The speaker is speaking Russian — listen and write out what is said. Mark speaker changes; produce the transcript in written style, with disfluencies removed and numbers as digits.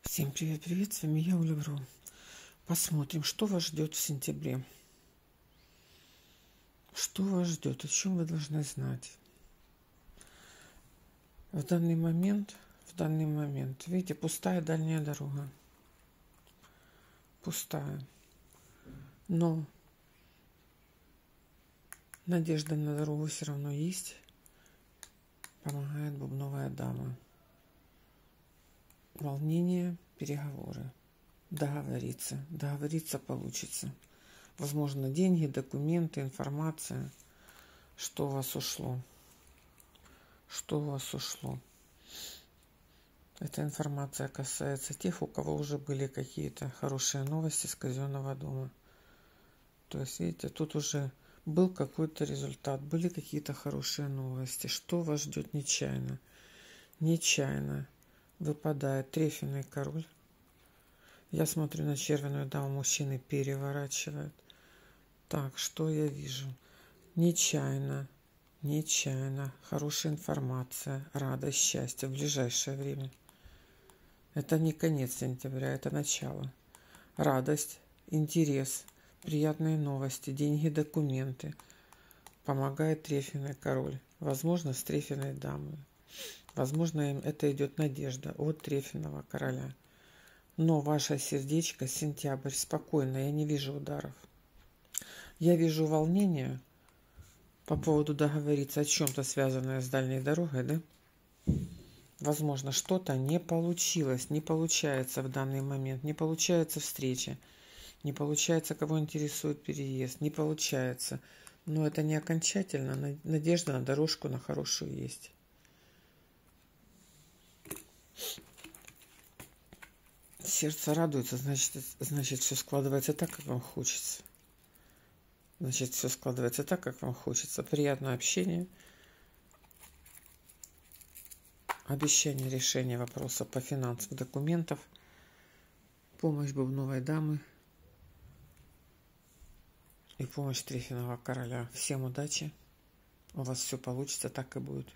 Speaker 1: Всем привет, с вами я, Оля Вру. Посмотрим, что вас ждет в сентябре. Что вас ждет, о чем вы должны знать. В данный момент, видите, пустая дальняя дорога. Пустая. Но надежда на дорогу все равно есть. Помогает бубновая дама. Волнение, переговоры. Договориться получится. Возможно, деньги, документы, информация. Что у вас ушло? Что у вас ушло? Эта информация касается тех, у кого уже были какие-то хорошие новости с казенного дома. То есть, видите, тут уже был какой-то результат, были какие-то хорошие новости. Что вас ждет нечаянно? Нечаянно выпадает трефельный король. Я смотрю на червяную даму, мужчины переворачивают. Так, что я вижу? Нечаянно, хорошая информация, радость, счастье в ближайшее время. Это не конец сентября, это начало. Радость, интерес, приятные новости, деньги, документы. Помогает трефельный король. Возможно, с трефельной дамой. Возможно, им это идет надежда от трефельного короля. Но ваше сердечко, сентябрь, спокойно, я не вижу ударов. Я вижу волнение по поводу договориться о чем-то, связанное с дальней дорогой, да? Возможно, что-то не получилось, не получается в данный момент, не получается встреча, не получается, кого интересует переезд, не получается. Но это не окончательно, надежда на дорожку, на хорошую есть. Сердце радуется, значит, все складывается так, как вам хочется. Значит, все складывается так, как вам хочется. Приятное общение. Обещание решения вопроса по финансам, документов. Помощь бубновой дамы. И помощь трефельного короля. Всем удачи. У вас все получится, так и будет.